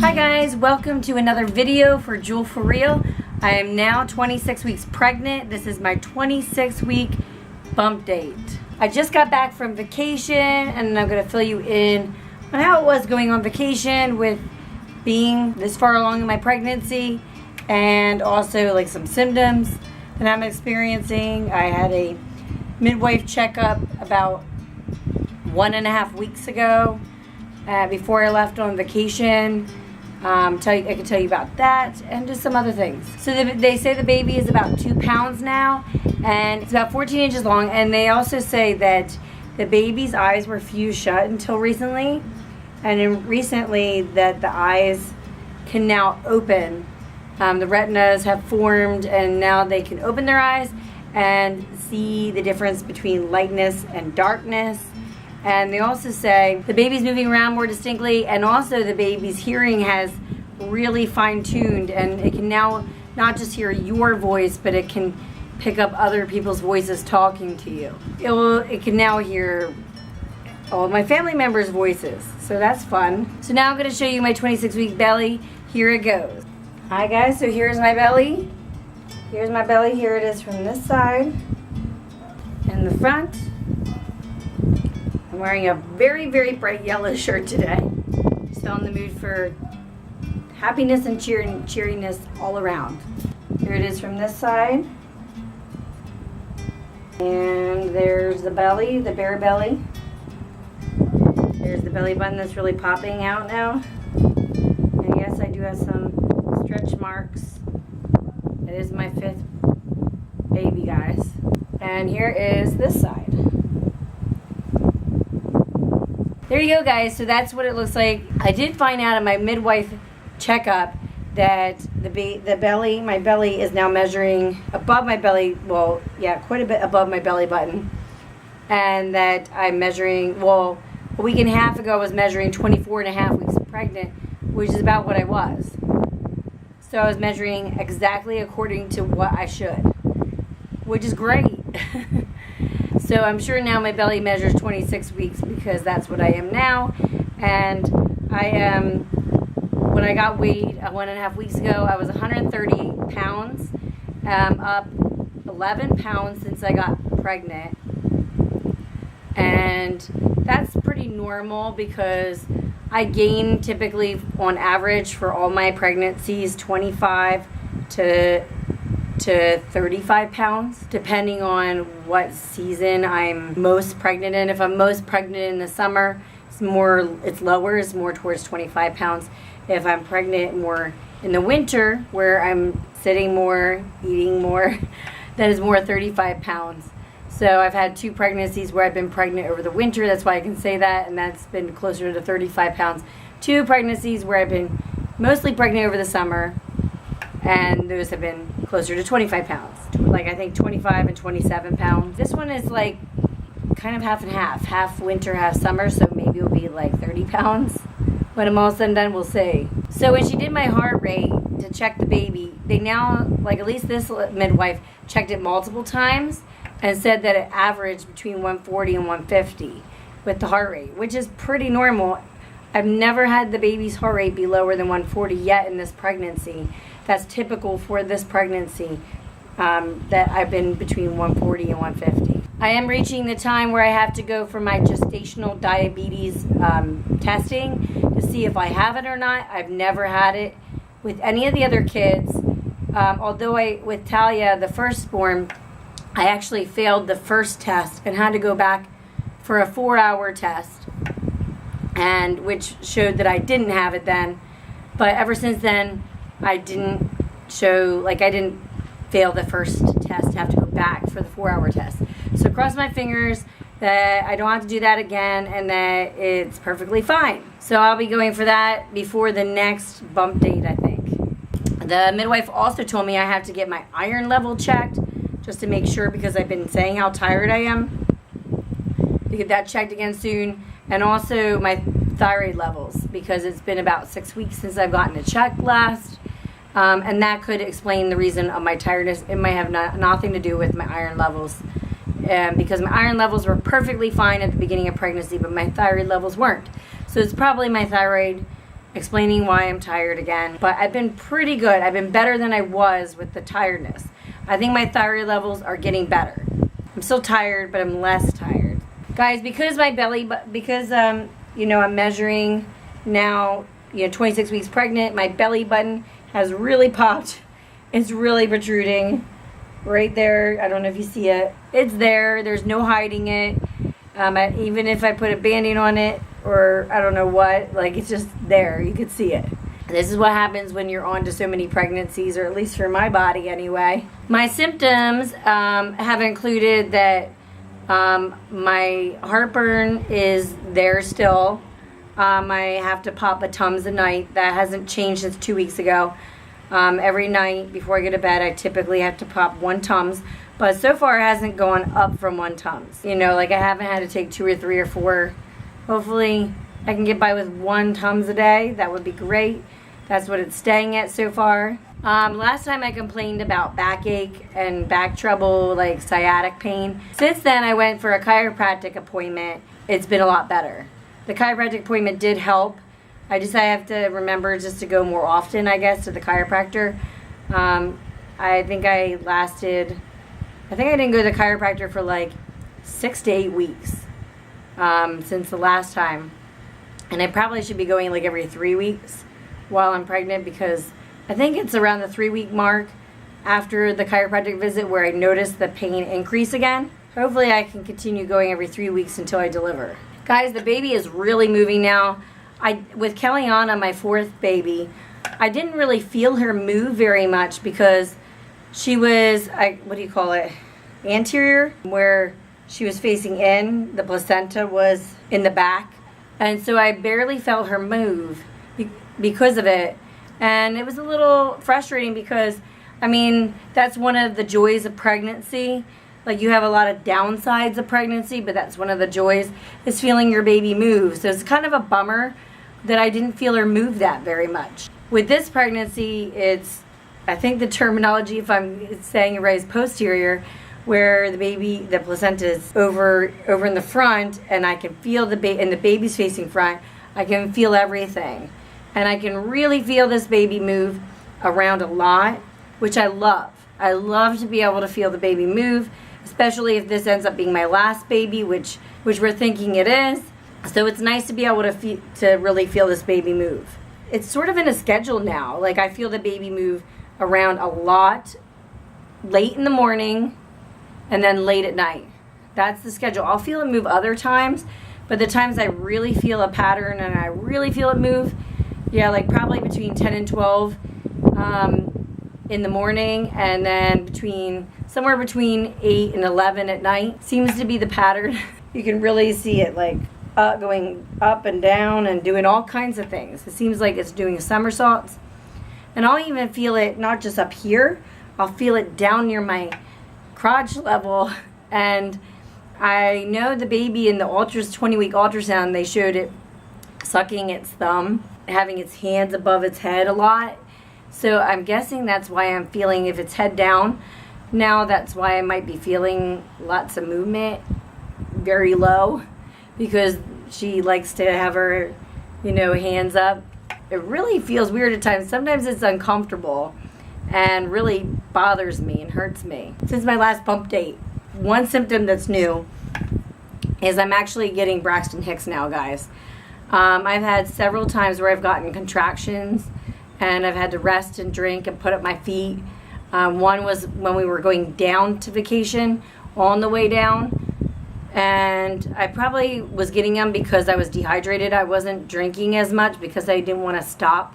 Hi guys, welcome to another video for Jewel for Real. I am now 26 weeks pregnant. This is my 26-week bump date. I just got back from vacation and I'm going to fill you in on how it was going on vacation with being this far along in my pregnancy and also like some symptoms that I'm experiencing. I had a midwife checkup about 1.5 weeks ago before I left on vacation. I can tell you about that and just some other things. So they say the baby is about 2 pounds now and it's about 14 inches long, and they also say that the baby's eyes were fused shut until recently, and then recently that the eyes can now open. The retinas have formed and now they can open their eyes and see the difference between lightness and darkness. And they also say the baby's moving around more distinctly, and also the baby's hearing has really fine-tuned, and it can now not just hear your voice, but it can pick up other people's voices talking to you. It can now hear all my family members' voices, so that's fun. So now I'm going to show you my 26-week belly. Here it goes. Hi guys, so here's my belly. Here's my belly. Here it is from this side and the front. I'm wearing a very, very bright yellow shirt today. So in the mood for happiness and cheeriness all around. Here it is from this side. And there's the belly, the bare belly. There's the belly button that's really popping out now. And yes, I do have some stretch marks. It is my 5th baby, guys. And here is this side. There you go, guys. So that's what it looks like. I did find out at my midwife checkup that my belly is now measuring above my belly, well, yeah, quite a bit above my belly button. And that I'm measuring, well, a week and a half ago I was measuring 24.5 weeks pregnant, which is about what I was. So I was measuring exactly according to what I should, which is great. So I'm sure now my belly measures 26 weeks because that's what I am now. And I am, when I got weighed 1.5 weeks ago, I was 130 pounds, up 11 pounds since I got pregnant. And that's pretty normal because I gain typically on average for all my pregnancies 25 to 35 pounds, depending on what season I'm most pregnant in. If I'm most pregnant in the summer, it's lower, it's more towards 25 pounds. If I'm pregnant more in the winter, where I'm sitting more, eating more, that is more 35 pounds. So I've had 2 pregnancies where I've been pregnant over the winter, that's why I can say that, and that's been closer to 35 pounds. 2 pregnancies where I've been mostly pregnant over the summer, and those have been closer to 25 pounds. Like I think 25 and 27 pounds. This one is like kind of half and half. Half winter, half summer, so maybe it'll be like 30 pounds. When I'm all said and done, we'll see. So when she did my heart rate to check the baby, they now, like at least this midwife, checked it multiple times and said that it averaged between 140 and 150 with the heart rate, which is pretty normal. I've never had the baby's heart rate be lower than 140 yet in this pregnancy. That's typical for this pregnancy, that I've been between 140 and 150. I am reaching the time where I have to go for my gestational diabetes testing to see if I have it or not. I've never had it with any of the other kids. Although with Talia, the firstborn, I actually failed the first test and had to go back for a 4-hour test, and which showed that I didn't have it then. But ever since then, I didn't fail the first test, have to go back for the 4-hour test. So cross my fingers that I don't have to do that again and that it's perfectly fine. So I'll be going for that before the next bump date, I think. The midwife also told me I have to get my iron level checked just to make sure, because I've been saying how tired I am, to get that checked again soon. And also my thyroid levels, because it's been about 6 weeks since I've gotten a check last. And that could explain the reason of my tiredness. It might have nothing to do with my iron levels. Because my iron levels were perfectly fine at the beginning of pregnancy, but my thyroid levels weren't. So it's probably my thyroid explaining why I'm tired again. But I've been pretty good. I've been better than I was with the tiredness. I think my thyroid levels are getting better. I'm still tired, but I'm less tired. Guys, because my belly, you know, I'm measuring now, you know, 26 weeks pregnant, my belly button has really popped. It's really protruding right there. I don't know if you see it. It's there. There's no hiding it. Even if I put a Band-Aid on it or I don't know what, like it's just there. You could see it. This is what happens when you're on to so many pregnancies, or at least for my body anyway. My symptoms have included that my heartburn is there still. I have to pop a Tums a night. That hasn't changed since 2 weeks ago. Every night before I go to bed, I typically have to pop 1 Tums. But so far, it hasn't gone up from 1 Tums. You know, like I haven't had to take 2 or 3 or 4. Hopefully, I can get by with 1 Tums a day. That would be great. That's what it's staying at so far. Last time I complained about backache and back trouble, like sciatic pain. Since then, I went for a chiropractic appointment. It's been a lot better. The chiropractic appointment did help. I have to remember just to go more often, I guess, to the chiropractor. I think I didn't go to the chiropractor for like 6 to 8 weeks since the last time. And I probably should be going like every 3 weeks while I'm pregnant, because I think it's around the 3-week mark after the chiropractic visit where I noticed the pain increase again. Hopefully I can continue going every 3 weeks until I deliver. Guys, the baby is really moving now. With Kellyanna, my 4th baby, I didn't really feel her move very much because she was, anterior, where she was facing in. The placenta was in the back. And so I barely felt her move because of it. And it was a little frustrating because, I mean, that's one of the joys of pregnancy. Like, you have a lot of downsides of pregnancy, but that's one of the joys, is feeling your baby move. So it's kind of a bummer that I didn't feel her move that very much. With this pregnancy, I think the terminology, if I'm saying it right, is posterior, where the placenta is over in the front, and I can feel and the baby's facing front. I can feel everything. And I can really feel this baby move around a lot, which I love. I love to be able to feel the baby move, especially if this ends up being my last baby, which we're thinking it is. So it's nice to be able to really feel this baby move. It's sort of in a schedule now. Like, I feel the baby move around a lot, late in the morning, and then late at night. That's the schedule. I'll feel it move other times, but the times I really feel a pattern and I really feel it move, yeah, like probably between 10 and 12 in the morning, and then somewhere between 8 and 11 at night seems to be the pattern. You can really see it, like, going up and down and doing all kinds of things. It seems like it's doing somersaults. And I'll even feel it not just up here, I'll feel it down near my crotch level. And I know the baby in the 20-week ultrasound, they showed it sucking its thumb, having its hands above its head a lot. So I'm guessing that's why I'm feeling, if it's head down now, that's why I might be feeling lots of movement very low, because she likes to have her, hands up. It really feels weird at times. Sometimes it's uncomfortable and really bothers me and hurts me. Since my last pump date, one symptom that's new is I'm actually getting Braxton Hicks now, guys. I've had several times where I've gotten contractions and I've had to rest and drink and put up my feet. One was when we were going down to vacation, on the way down. And I probably was getting them because I was dehydrated. I wasn't drinking as much because I didn't want to stop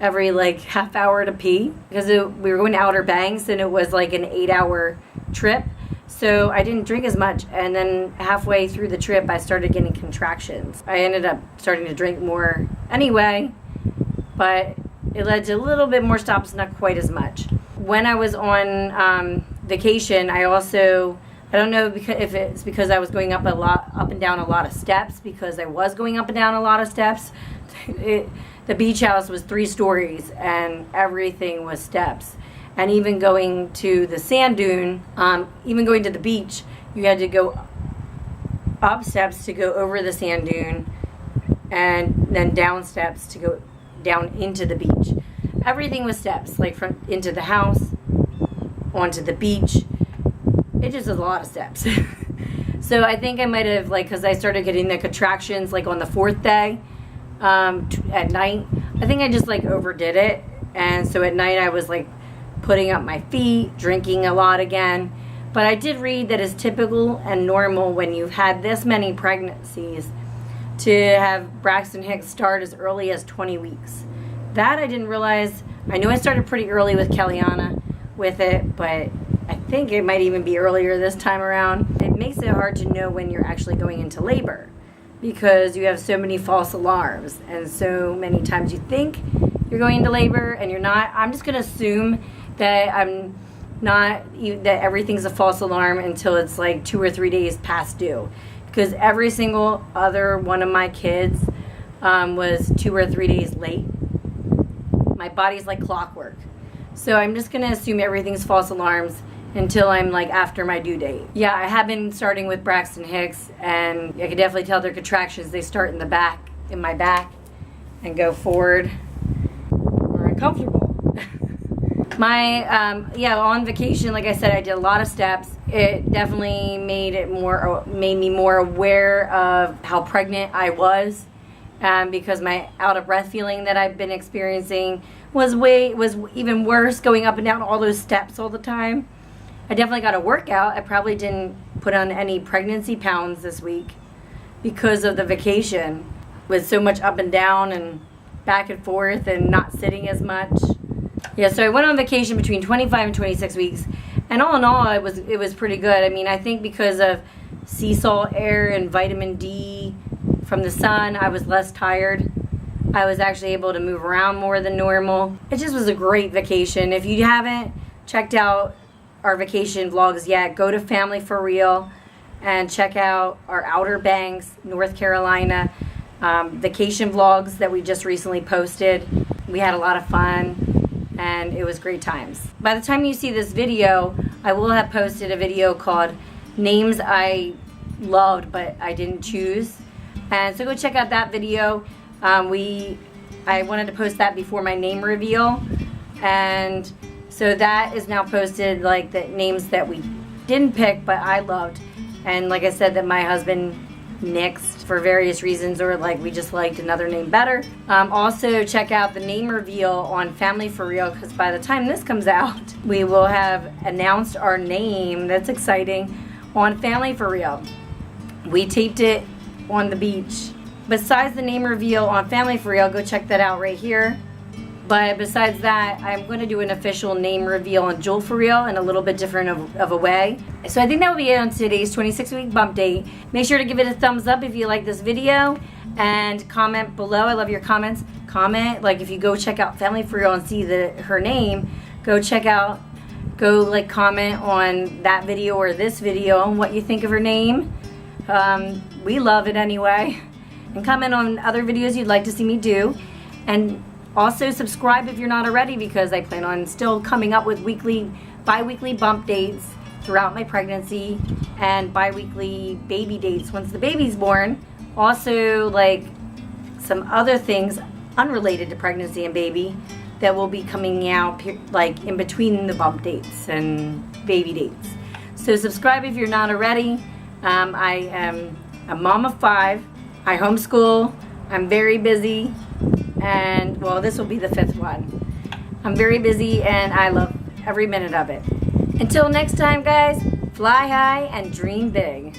every half hour to pee, because we were going to Outer Banks and it was like an 8-hour trip. So I didn't drink as much, and then halfway through the trip I started getting contractions. I ended up starting to drink more anyway, but it led to a little bit more stops, not quite as much. When I was on vacation, I don't know if it's because I was going up and down a lot of steps, because I was going up and down a lot of steps. The beach house was 3 stories and everything was steps. And even going to the sand dune, even going to the beach, you had to go up steps to go over the sand dune, and then down steps to go down into the beach. Everything was steps, like from into the house, onto the beach. It just was a lot of steps. So I think I might have, like, because I started getting the contractions like on the 4th day at night. I think I just like overdid it. And so at night I was like putting up my feet, drinking a lot again. But I did read that it's typical and normal when you've had this many pregnancies to have Braxton Hicks start as early as 20 weeks. That I didn't realize. I knew I started pretty early with Kellyanna with it, but I think it might even be earlier this time around. It makes it hard to know when you're actually going into labor because you have so many false alarms and so many times you think you're going into labor and you're not. I'm just going to assume that I'm not, that everything's a false alarm until it's like 2 or 3 days past due, because every single other one of my kids was 2 or 3 days late. My body's like clockwork, so I'm just gonna assume everything's false alarms until I'm like after my due date. Yeah, I have been starting with Braxton Hicks, and I can definitely tell their contractions. They start in the back, in my back, and go forward. We're uncomfortable. My on vacation, like I said, I did a lot of steps. It definitely made me more aware of how pregnant I was, because my out of breath feeling that I've been experiencing was even worse, going up and down all those steps all the time. I definitely got a workout. I probably didn't put on any pregnancy pounds this week because of the vacation, with so much up and down and back and forth and not sitting as much. Yeah, so I went on vacation between 25 and 26 weeks, and all in all, it was pretty good. I mean, I think because of sea salt air and vitamin D from the sun, I was less tired. I was actually able to move around more than normal. It just was a great vacation. If you haven't checked out our vacation vlogs yet, go to Family for Real and check out our Outer Banks, North Carolina vacation vlogs that we just recently posted. We had a lot of fun, and it was great times. By the time you see this video, I will have posted a video called Names I Loved But I Didn't Choose. And so go check out that video. I wanted to post that before my name reveal. And so that is now posted, like the names that we didn't pick but I loved. And like I said, that my husband nixed for various reasons, or like we just liked another name better. Also check out the name reveal on Family for Real, because by the time this comes out, we will have announced our name. That's exciting. On Family for Real, we taped it on the beach. Besides the name reveal on Family for Real, go check that out right here. But besides that, I'm going to do an official name reveal on Jewel for Real in a little bit different of a way. So I think that will be it on today's 26-week bump date. Make sure to give it a thumbs up if you like this video, and comment below. I love your comments. Comment, like if you go check out Family for Real and see her name, go comment on that video or this video on what you think of her name. We love it anyway. And comment on other videos you'd like to see me do. And also subscribe if you're not already, because I plan on still coming up with bi-weekly bump dates throughout my pregnancy, and bi-weekly baby dates once the baby's born. Also, like some other things unrelated to pregnancy and baby that will be coming out like in between the bump dates and baby dates. So subscribe if you're not already. I am a mom of 5. I homeschool. I'm very busy. And, well, this will be the 5th one. I'm very busy, and I love every minute of it. Until next time, guys, fly high and dream big.